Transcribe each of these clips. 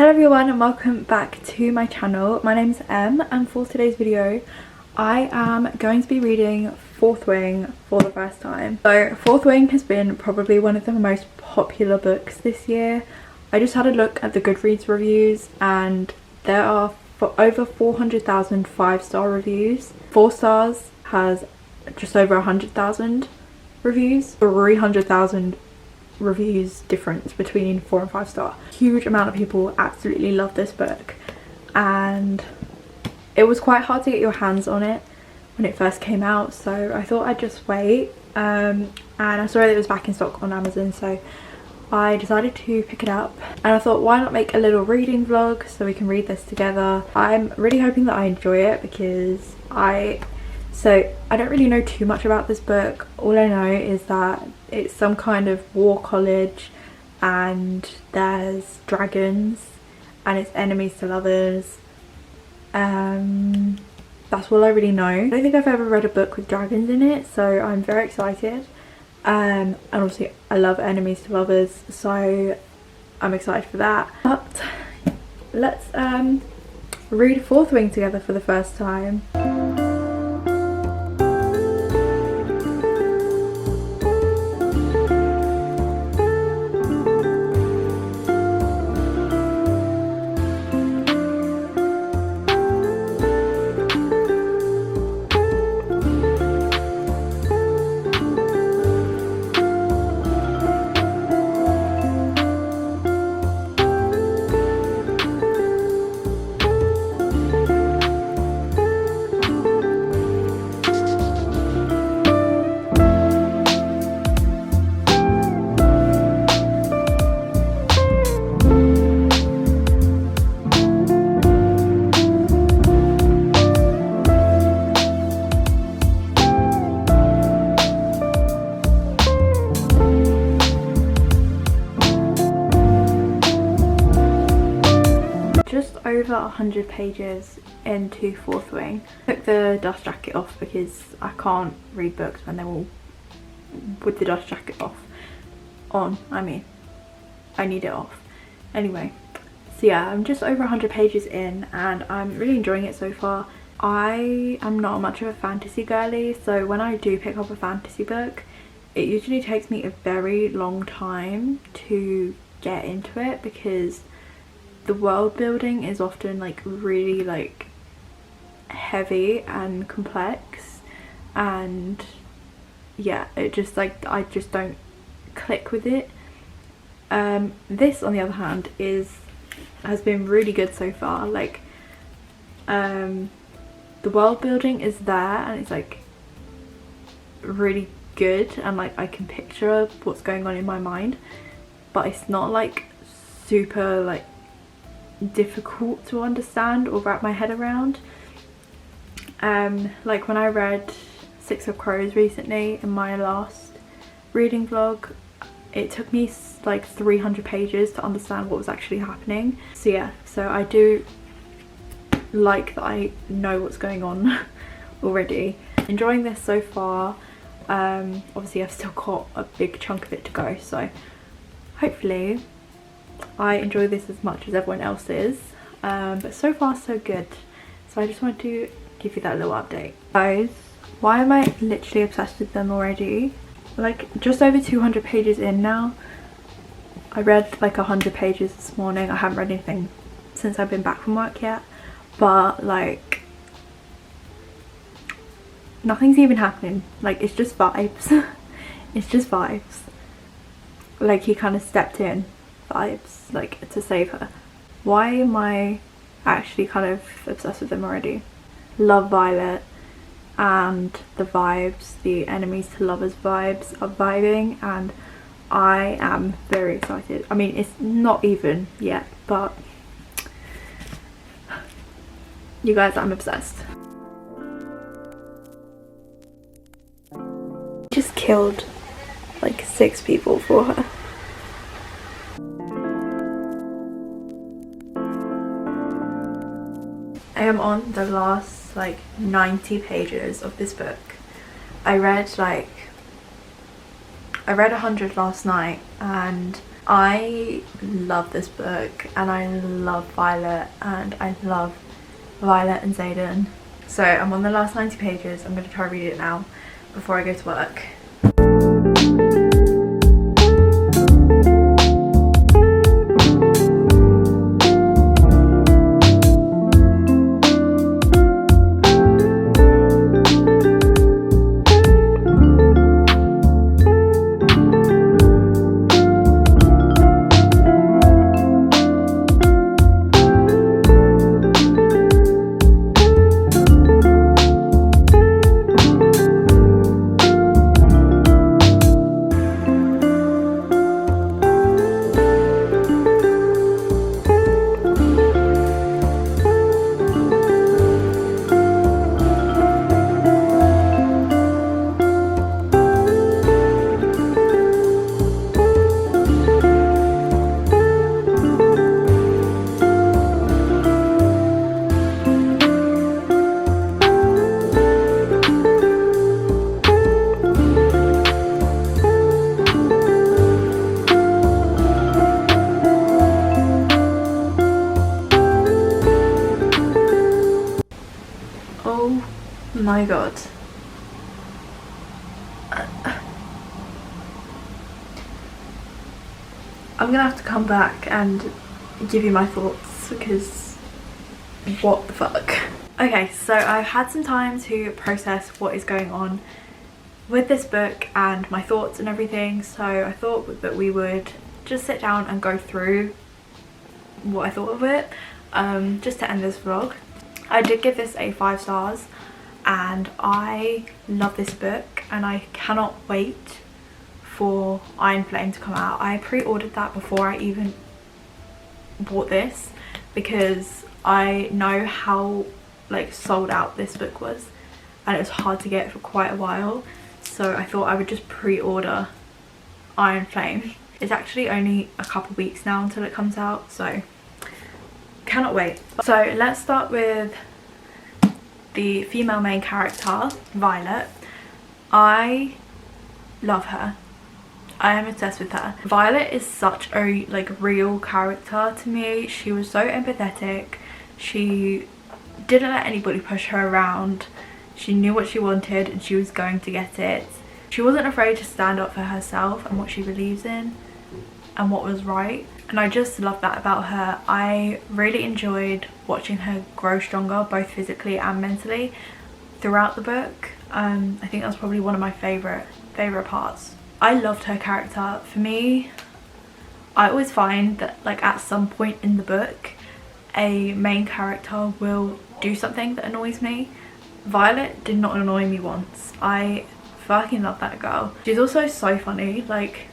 Hello everyone and welcome back to my channel. My name's Em and for today's video I am going to be reading Fourth Wing for the first time. So Fourth Wing has been probably one of the most popular books this year. I just had a look at the Goodreads reviews and there are over 400,000 5-star reviews. 4 stars has just over 100,000 reviews. 300,000 reviews difference between 4 and 5 star. Huge amount of people absolutely love this book and it was quite hard to get your hands on it when it first came out, so I thought I'd just wait and I saw that it was back in stock on Amazon, so I decided to pick it up and I thought why not make a little reading vlog so we can read this together. I'm really hoping that I enjoy it because I don't really know too much about this book. All I know is that it's some kind of war college and there's dragons and it's enemies to lovers. That's all I really know. I don't think I've ever read a book with dragons in it, so I'm very excited. And obviously I love enemies to lovers, so I'm excited for that. But let's read Fourth Wing together for the first time. Over 100 pages into Fourth Wing. I took the dust jacket off because I can't read books when they're all with the dust jacket on. I mean, I need it off. Anyway, so yeah, I'm just over 100 pages in and I'm really enjoying it so far. I am not much of a fantasy girly, so when I do pick up a fantasy book, it usually takes me a very long time to get into it because the world building is often like really like heavy and complex, and yeah, it just like I just don't click with it. This on the other hand has been really good so far. Like the world building is there and it's like really good and like I can picture what's going on in my mind, but it's not like super like difficult to understand or wrap my head around. Like when I read Six of Crows recently in my last reading vlog, it took me like 300 pages to understand what was actually happening. So yeah, so I do like that I know what's going on already. Enjoying this so far. Obviously I've still got a big chunk of it to go, so hopefully I enjoy this as much as everyone else is, but so far so good. So I just wanted to give you that little update. Guys, why am I literally obsessed with them already? Like just over 200 pages in now. I read like 100 pages this morning. I haven't read anything since I've been back from work yet, but like nothing's even happening. Like it's just vibes. It's just vibes. Like he kind of stepped in vibes like to save her. Why am I actually kind of obsessed with them already? Love Violet and the vibes, the enemies to lovers vibes are vibing and I am very excited. I mean it's not even yet, but you guys, I'm obsessed. Just killed like 6 people for her. I am on the last like 90 pages of this book. I read 100 last night and I love this book and I love Violet and I love Violet and Xaden. So I'm on the last 90 pages. I'm going to try to read it now before I go to work. Oh my god. I'm gonna have to come back and give you my thoughts because what the fuck. Okay, so I've had some time to process what is going on with this book and my thoughts and everything, so I thought that we would just sit down and go through what I thought of it, just to end this vlog. I did give this a 5 stars and I love this book and I cannot wait for Iron Flame to come out. I pre-ordered that before I even bought this because I know how like sold out this book was and it was hard to get for quite a while, so I thought I would just pre-order Iron Flame. It's actually only a couple weeks now until it comes out, so cannot wait. So let's start with the female main character, Violet. I love her. I am obsessed with her. Violet is such a like real character to me. She was so empathetic. She didn't let anybody push her around. She knew what she wanted and she was going to get it. She wasn't afraid to stand up for herself and what she believes in and what was right. And I just love that about her. I really enjoyed watching her grow stronger, both physically and mentally, throughout the book. I think that's probably one of my favorite parts. I loved her character. For me, I always find that like at some point in the book, a main character will do something that annoys me. Violet did not annoy me once. I fucking love that girl. She's also so funny. Like,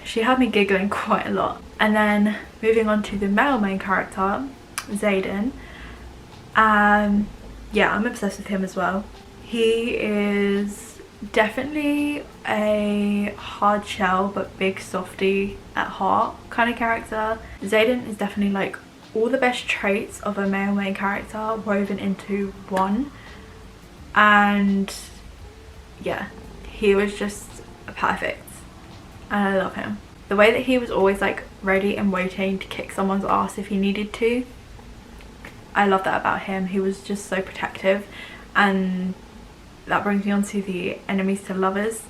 she had me giggling quite a lot. And then moving on to the male main character, Xaden. Yeah, I'm obsessed with him as well. He is definitely a hard shell but big softy at heart kind of character. Xaden is definitely like all the best traits of a male main character woven into one. And yeah, he was just perfect and I love him. The way that he was always like ready and waiting to kick someone's ass if he needed to, I love that about him. He was just so protective. And that brings me on to the enemies to lovers,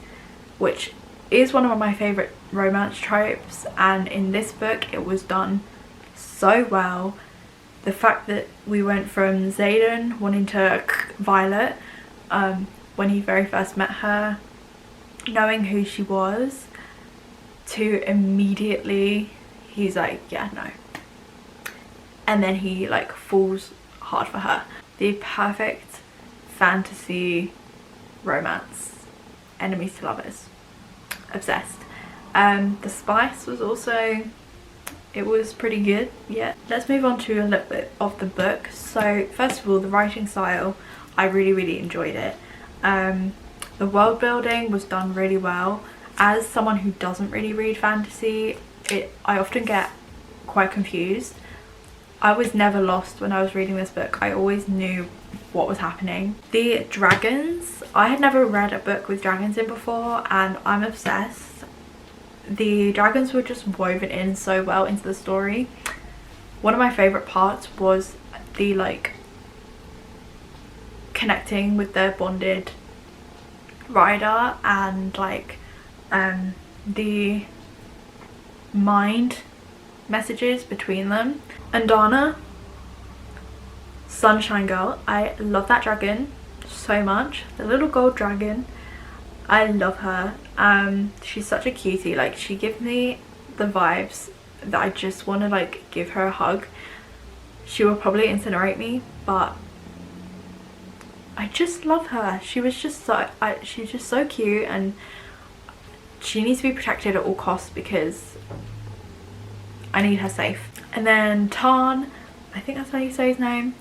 which is one of my favourite romance tropes, and in this book it was done so well. The fact that we went from Xaden wanting to Violet when he very first met her, knowing who she was, to immediately he's like, yeah, no, and then he like falls hard for her. The perfect fantasy romance, enemies to lovers, obsessed. The spice was also, it was pretty good. Yeah, let's move on to a little bit of the book. So first of all, the writing style, I really enjoyed it. The world building was done really well. As someone who doesn't really read fantasy, I often get quite confused. I was never lost when I was reading this book. I always knew what was happening. The dragons, I had never read a book with dragons in before and I'm obsessed. the dragons were just woven in so well into the story. One of my favourite parts was the like connecting with their bonded rider and like the mind messages between them. And Dana, Sunshine Girl, I love that dragon so much. The little gold dragon, I love her. She's such a cutie. Like, she gives me the vibes that I just want to like give her a hug. She will probably incinerate me, but I just love her. She was just so she's just so cute, and she needs to be protected at all costs because I need her safe. And then Tarn, I think that's how you say his name,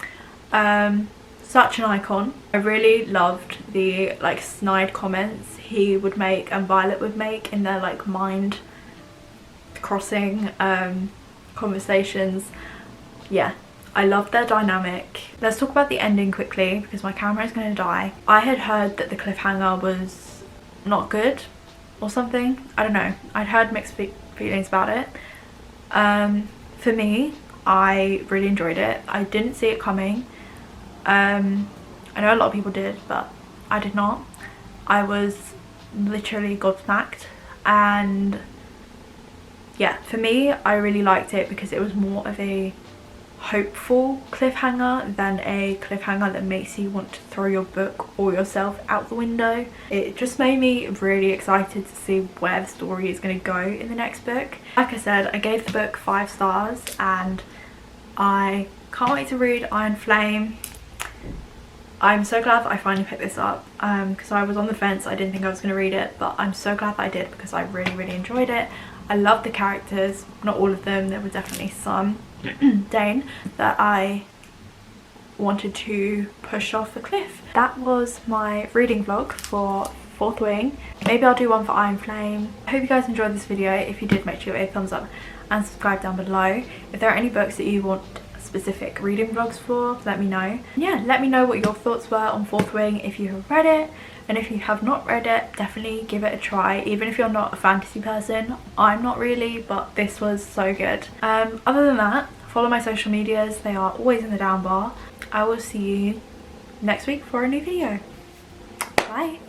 such an icon. I really loved the like snide comments he would make and Violet would make in their like mind crossing conversations. Yeah, I loved their dynamic. Let's talk about the ending quickly because my camera is going to die. I had heard that the cliffhanger was not good or something. I don't know. I'd heard mixed feelings about it. For me, I really enjoyed it. I didn't see it coming. I know a lot of people did, but I did not. I was literally gobsmacked, and yeah, for me, I really liked it because it was more of a hopeful cliffhanger than a cliffhanger that makes you want to throw your book or yourself out the window. It just made me really excited to see where the story is going to go in the next book. Like I said, I gave the book 5 stars and I can't wait to read Iron Flame. I'm so glad that I finally picked this up because I was on the fence. I didn't think I was going to read it, but I'm so glad that I did because I really enjoyed it. I love the characters, not all of them, there were definitely some Dane that I wanted to push off a cliff. That was my reading vlog for Fourth Wing. Maybe I'll do one for Iron Flame. I hope you guys enjoyed this video. If you did, make sure you give it a thumbs up and subscribe down below. If there are any books that you want specific reading vlogs for, let me know. Yeah, let me know what your thoughts were on Fourth Wing if you have read it, and if you have not read it, definitely give it a try. Even if you're not a fantasy person, I'm not really, but this was so good. Other than that, follow my social medias, they are always in the down bar. I will see you next week for a new video. Bye.